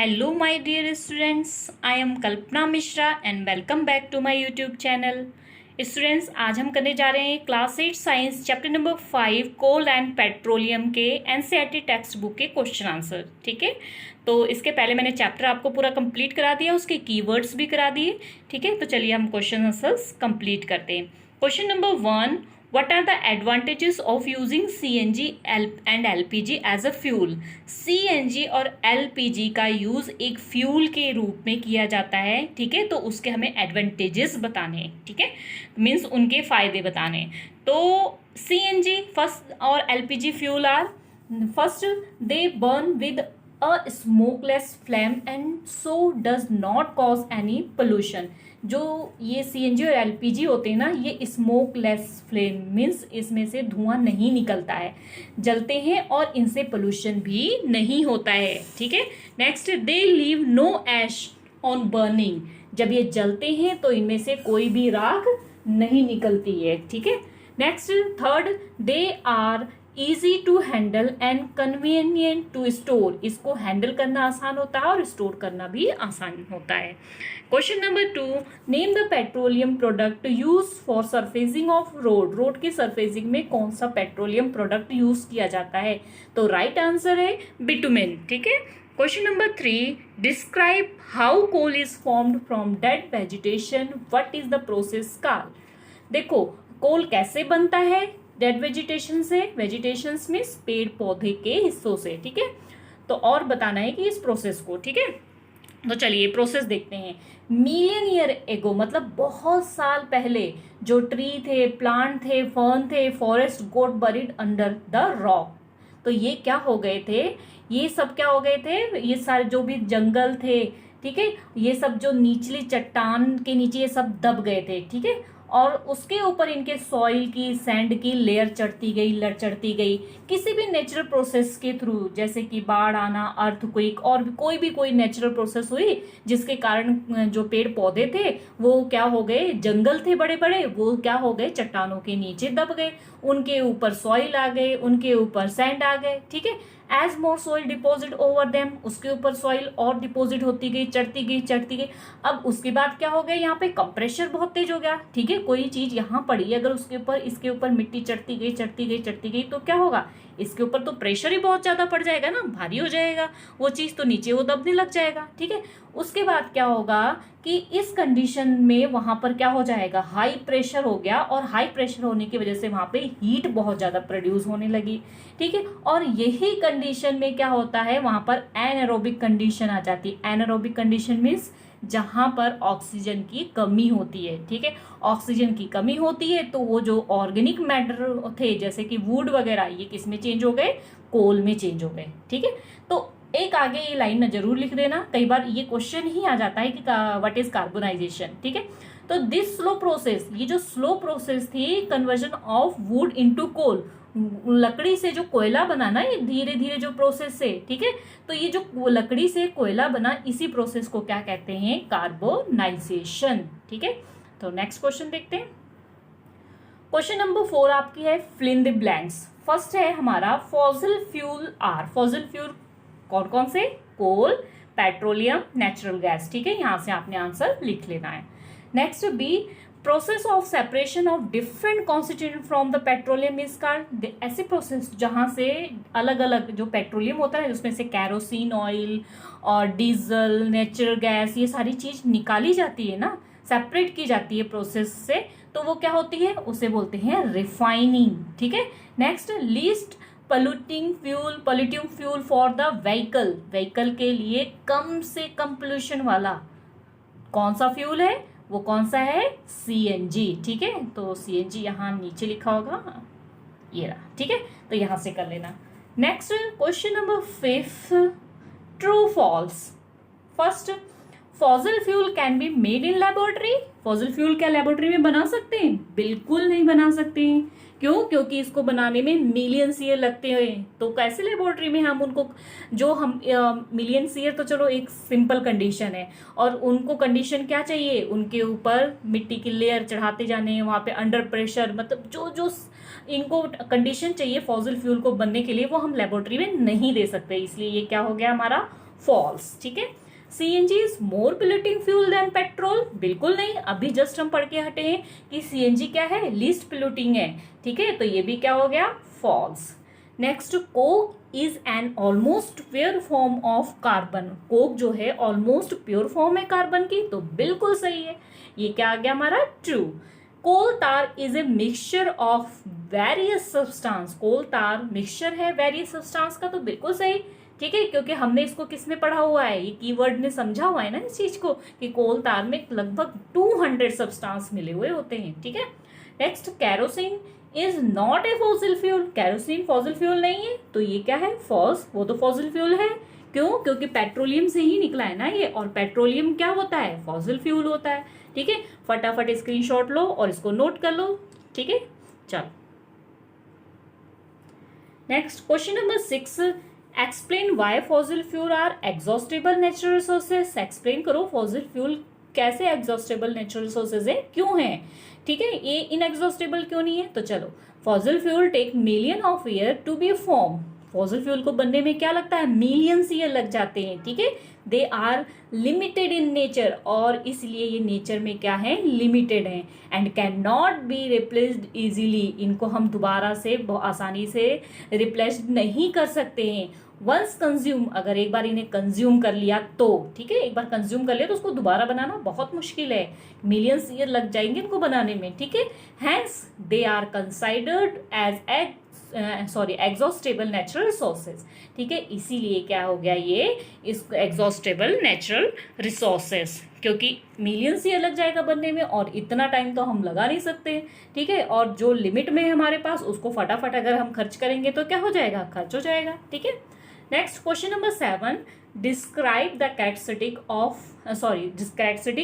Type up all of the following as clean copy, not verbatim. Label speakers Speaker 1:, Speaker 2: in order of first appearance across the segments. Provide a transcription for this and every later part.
Speaker 1: Hello, my dear students. I am Kalpana Mishra and welcome back to my YouTube channel. Students, आज हम करने जा रहे हैं class 8 science chapter number 5 coal and petroleum के NCERT text book के question answer. ठीक है, तो इसके पहले मैंने चैप्टर आपको पूरा कंप्लीट करा दिया, उसके कीवर्ड्स भी करा दिए। ठीक है, तो चलिए हम क्वेश्चन आंसर्स कंप्लीट करते हैं। Question number 1, What are the advantages of using CNG and LPG as a fuel? CNG और LPG का यूज एक फ्यूल के रूप में किया जाता है। ठीक है, तो उसके हमें एडवांटेजेस बताने हैं। ठीक है, मीन्स उनके फायदे बताने हैं। तो CNG फर्स्ट और LPG fuel are first, they burn with a smokeless flame and so does not cause any pollution। जो ये CNG और LPG होते हैं ना, ये स्मोकलेस फ्लेम मीन्स इसमें से धुआं नहीं निकलता है, जलते हैं और इनसे पोल्यूशन भी नहीं होता है। ठीक है, next, they leave no ash on burning. जब ये जलते हैं तो इनमें से कोई भी राख नहीं निकलती है। ठीक है, next third, they are easy to handle and convenient to store. इसको हैंडल करना आसान होता है और स्टोर करना भी आसान होता है। Question number 2, name the petroleum product use for surfacing of road. Road की सरफेसिंग में कौन सा पेट्रोलियम प्रोडक्ट यूज किया जाता है? तो राइट आंसर है बिटुमेन। ठीक है, question number 3, describe how coal is formed from dead vegetation, what is the process called. देखो, कोल कैसे बनता है डेड वेजिटेशन से, वेजिटेशन में पेड़ पौधे के हिस्सों से। ठीक है, तो और बताना है कि इस प्रोसेस को। ठीक है, तो चलिए प्रोसेस देखते हैं। मिलियन ईयर एगो मतलब बहुत साल पहले जो ट्री थे, प्लांट थे, फर्न थे, forest got buried under the rock. तो ये क्या हो गए थे? ये सब क्या हो गए थे? ये सारे जो भी जंगल थे, ठीक है, ये सब जो निचली चट्टान के नीचे ये सब दब गए थे। ठीक है, और उसके ऊपर इनके सॉइल की, सैंड की लेयर चढ़ती गई किसी भी नेचुरल प्रोसेस के थ्रू, जैसे कि बाढ़ आना, अर्थक्वेक और कोई नेचुरल प्रोसेस हुई जिसके कारण जो पेड़ पौधे थे वो क्या हो गए, जंगल थे बड़े बड़े, वो क्या हो गए, चट्टानों के नीचे दब गए, उनके ऊपर सॉइल आ गए, उनके ऊपर सैंड आ गए। ठीक है, एज मोर सॉइल डिपोजिट ओवर देम, उसके ऊपर सॉइल और डिपोजिट होती गई, चढ़ती गई। अब उसके बाद क्या हो गया, यहाँ पे कंप्रेशर बहुत तेज हो गया। ठीक है, कोई चीज यहाँ पड़ी, अगर उसके ऊपर इसके ऊपर मिट्टी चढ़ती गई तो क्या होगा, इसके ऊपर तो प्रेशर ही बहुत ज्यादा पड़ जाएगा ना, भारी हो जाएगा वो चीज, तो नीचे वो दबने लग जाएगा। ठीक है, उसके बाद क्या होगा कि इस कंडीशन में वहां पर क्या हो जाएगा, हाई प्रेशर हो गया, और हाई प्रेशर होने की वजह से वहां पे हीट बहुत ज्यादा प्रोड्यूस होने लगी। ठीक है, और यही कंडीशन में क्या होता है, वहां पर एनारोबिक कंडीशन आ जाती है। एनारोबिक कंडीशन मीन्स जहां पर ऑक्सीजन की कमी होती है। ठीक है, ऑक्सीजन की कमी होती है तो वो जो ऑर्गेनिक मैटर थे जैसे कि वुड वगैरह, ये किस में चेंज हो गए, कोल में चेंज हो गए। ठीक है, तो एक आगे ये लाइन में जरूर लिख देना, कई बार ये क्वेश्चन ही आ जाता है कि व्हाट इज कार्बोनाइजेशन। ठीक है, तो दिस स्लो प्रोसेस, ये जो स्लो प्रोसेस थी conversion of wood into coal, लकड़ी से जो कोयला बना ना, ये धीरे धीरे जो प्रोसेस से, ठीक है, तो ये जो लकड़ी से कोयला बना, इसी प्रोसेस को क्या कहते हैं, कार्बोनाइजेशन। ठीक है, तो नेक्स्ट क्वेश्चन देखते हैं। क्वेश्चन नंबर 4 आपकी है fill in the blanks. First है हमारा fossil fuel are. Fossil fuel कौन कौन से, कोल, पेट्रोलियम, नेचुरल गैस। ठीक है, यहां से आपने आंसर लिख लेना है। Next B, process of separation of different constituent from the petroleum is called. ऐसे प्रोसेस जहां से अलग अलग जो पेट्रोलियम होता है उसमें से कैरोसिन ऑयल और डीजल, नेचुरल गैस, ये सारी चीज निकाली जाती है ना, सेपरेट की जाती है प्रोसेस से, तो वो क्या होती है, उसे बोलते हैं रिफाइनिंग। ठीक है, next, least polluting fuel for the vehicle. Vehicle के लिए कम से कम पोल्यूशन वाला कौन सा फ्यूल है, वो कौन सा है, CNG। ठीक है, तो CNG यहाँ नीचे लिखा होगा, ये रहा। ठीक है, तो यहां से कर लेना। Next question number 5, true false. First, fossil fuel can be made in laboratory. Fossil fuel क्या लेबोरेटरी में बना सकते हैं? बिल्कुल नहीं बना सकते हैं। क्यों? क्योंकि इसको बनाने में मिलियंस ईयर लगते हैं, तो कैसे लेबोरेटरी में हम उनको, जो हम मिलियंस ईयर तो चलो एक सिंपल कंडीशन है, और उनको कंडीशन क्या चाहिए, उनके ऊपर मिट्टी की लेयर चढ़ाते जाने, वहां पे अंडर प्रेशर, मतलब जो जो इनको कंडीशन चाहिए फॉसिल फ्यूल को बनने के लिए, वो हम लेबोरेटरी में नहीं दे सकते। इसलिए ये क्या हो गया हमारा फॉल्स। ठीक है, CNG is more polluting fuel then petrol, बिल्कुल नहीं, अभी जस्ट हम पढ़ के हटे हैं कि सीएनजी क्या है, लीस्ट पोल्यूटिंग है। ठीक है, तो ये भी क्या हो गया, false. Next, coke is an almost pure form of carbon, coke जो है ऑलमोस्ट प्योर फॉर्म है कार्बन की, तो बिल्कुल सही है, ये क्या आ गया हमारा, true. Coal tar is a mixture of various substance, coal tar mixture है वेरियस सब्सटेंस का, तो बिल्कुल सही। ठीक है, क्योंकि हमने इसको किस में पढ़ा हुआ है, ये कीवर्ड ने समझा हुआ है ना इस चीज को, कि कोल तार में लगभग 200 सब्सटेंस मिले हुए होते हैं। ठीक है, next, kerosene is not a fossil fuel, kerosene fossil fuel नहीं है, तो ये क्या है, फॉल्स, वो तो फॉसिल फ्यूल है। क्यों, क्योंकि पेट्रोलियम से ही निकला है ना ये, और पेट्रोलियम क्या होता है, फॉसिल फ्यूल होता है। ठीक है, फटाफट स्क्रीनशॉट लो और इसको नोट कर लो। ठीक है, चलो next, question number 6, explain why fossil fuel are exhaustible natural resources, explain करो फॉसिल फ्यूल कैसे एग्जॉस्टेबल नेचुरल रिसोर्सेज है, क्यों है। ठीक है, ये इनएग्जॉस्टेबल क्यों नहीं है, तो चलो, fossil fuel take million of year to be form, fossil fuel को बनने में क्या लगता है, मिलियंस ईयर लग जाते हैं। ठीक है, they are limited in nature, और इसलिए ये नेचर में क्या है, लिमिटेड है, and can not be replaced easily, इनको हम दोबारा से आसानी से रिप्लेस नहीं कर सकते हैं। वंस कंज्यूम, अगर एक बार इन्हें कंज्यूम कर लिया तो, ठीक है, एक बार कंज्यूम कर लिया तो उसको दोबारा बनाना बहुत मुश्किल है, मिलियंस ईयर लग जाएंगे इनको बनाने में। ठीक है, hence they are considered as exhaustible natural resources. ठीक है, इसीलिए क्या हो गया ये, इस एग्जॉस्टेबल नेचुरल रिसोर्सेज, क्योंकि मिलियंस ईयर लग जाएगा बनने में, और इतना टाइम तो हम लगा नहीं सकते। ठीक है, और जो लिमिट में है हमारे पास, उसको फटाफट अगर हम खर्च करेंगे तो क्या हो जाएगा, खर्च हो जाएगा। ठीक है, next, question number 7, describe the characteristic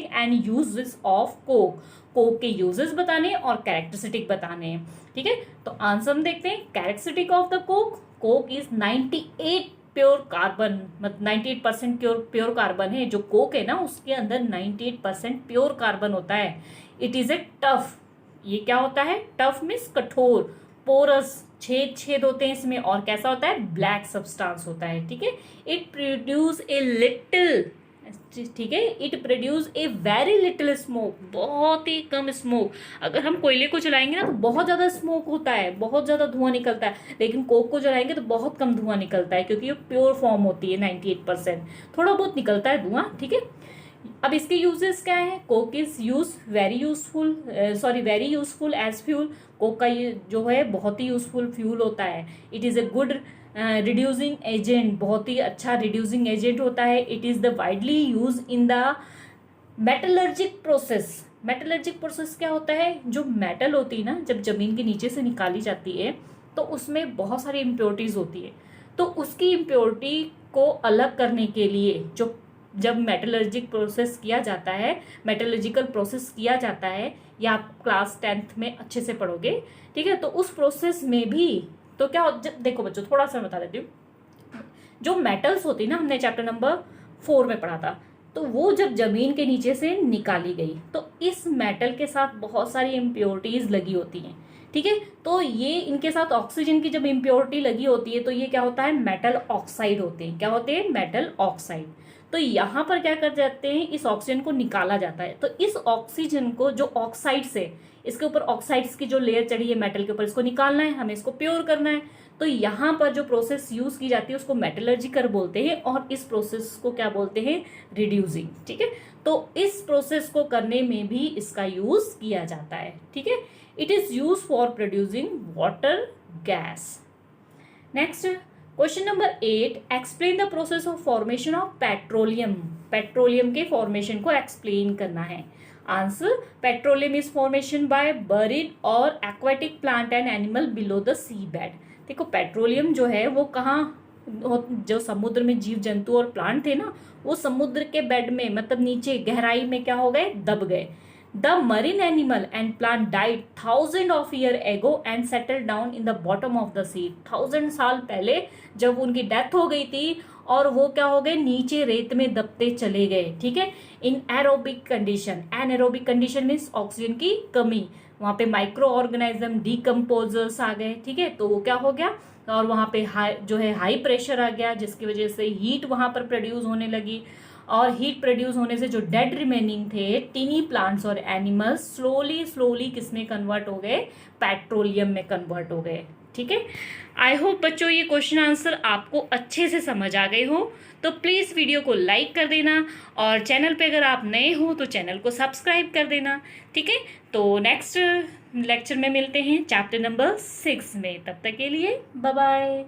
Speaker 1: and uses of Coke, Coke के यूजेस बताने और कैरेक्टरिस्टिक बताने हैं। ठीक है, तो आंसर हम देखते हैं, characteristic of the Coke, Coke is 98 pure carbon, मतलब 98% प्योर कार्बन है, जो कोक है ना उसके अंदर 98% प्योर कार्बन होता है। इट इज ए टफ, ये क्या होता है, टफ मीन्स कठोर, पोरस, छेद होते हैं इसमें, और कैसा होता है, ब्लैक सब्सटेंस होता है। ठीक है, इट प्रोड्यूस ए लिटिल, ठीक है, it produce a very little smoke, बहुत ही कम स्मोक, अगर हम कोयले को जलाएंगे ना तो बहुत ज्यादा स्मोक होता है, बहुत ज्यादा धुआं निकलता है, लेकिन कोक को जलाएंगे तो बहुत कम धुआं निकलता है, क्योंकि ये प्योर फॉर्म होती है 98%, थोड़ा बहुत निकलता है धुआं। ठीक है, अब इसके यूजेस क्या है, coke is very useful as fuel, coke का ये जो है बहुत ही यूजफुल फ्यूल होता है। It is a good reducing agent, बहुत ही अच्छा रिड्यूसिंग एजेंट होता है। It is the widely use in the metallurgic process, metallurgic process क्या होता है, जो मेटल होती है ना जब जमीन के नीचे से निकाली जाती है तो उसमें बहुत सारी इम्प्योरिटीज होती है, तो उसकी इम्प्योरिटी को अलग करने के लिए जब मेटलर्जिक प्रोसेस किया जाता है, मेटलर्जिकल प्रोसेस किया जाता है, या आप क्लास 10th में अच्छे से पढ़ोगे। ठीक है, तो उस प्रोसेस में भी तो क्या, देखो बच्चों थोड़ा सा बता देती हूँ, जो मेटल्स होती है ना, हमने चैप्टर नंबर 4 में पढ़ा था, तो वो जब जमीन के नीचे से निकाली गई तो इस मेटल के साथ बहुत सारी इम्प्योरिटीज लगी होती हैं। ठीक है, तो ये इनके साथ ऑक्सीजन की जब इम्प्योरिटी लगी होती है तो ये क्या होता है, मेटल ऑक्साइड होते हैं। क्या होते हैं, मेटल ऑक्साइड। तो यहाँ पर क्या कर जाते हैं, इस ऑक्सीजन को निकाला जाता है, तो इस ऑक्सीजन को जो ऑक्साइड्स है, इसके ऊपर ऑक्साइड्स की जो लेयर चढ़ी है मेटल के ऊपर, इसको निकालना है, हमें इसको प्योर करना है। तो यहाँ पर जो प्रोसेस यूज की जाती है उसको मेटलर्जिकल बोलते हैं, और इस प्रोसेस को क्या बोलते हैं, रिड्यूसिंग। ठीक है, तो इस प्रोसेस को करने में भी इसका यूज किया जाता है। ठीक है, it is use for producing water gas. Next, question number 8, explain the process of formation of petroleum, petroleum के फॉर्मेशन को एक्सप्लेन करना है। Answer, petroleum is formation by buried और aquatic plant and animal below the sea bed. देखो petroleum जो है वो कहाँ, जो समुद्र में जीव जंतु और प्लांट थे ना, वो समुद्र के बेड में, मतलब नीचे गहराई में क्या हो गए, दब गए। The marine animal and plant died 1000 of years ago and settled down in the bottom of the sea। 1000 साल पहले जब उनकी डेथ हो गई थी और वो क्या हो गए, नीचे रेत में दबते चले गए। ठीक है, in aerobic condition, anaerobic condition means oxygen की कमी, वहां पे माइक्रो ऑर्गेनिज्म डीकम्पोजर्स आ गए। ठीक है, तो वो क्या हो गया, और वहाँ पे हाई प्रेशर आ गया, जिसकी वजह से हीट वहाँ पर प्रोड्यूस होने लगी, और हीट प्रोड्यूस होने से जो डेड रिमेनिंग थे टीनी प्लांट्स और एनिमल्स स्लोली स्लोली किस में कन्वर्ट हो गए, पेट्रोलियम में कन्वर्ट हो गए। ठीक है, आई होप बच्चों ये क्वेश्चन आंसर आपको अच्छे से समझ आ गए हो। तो प्लीज़ वीडियो को लाइक कर देना, और चैनल पे अगर आप नए हो तो चैनल को सब्सक्राइब कर देना। ठीक है, तो नेक्स्ट लेक्चर में मिलते हैं चैप्टर नंबर 6 में। तब तक के लिए बाय बाय।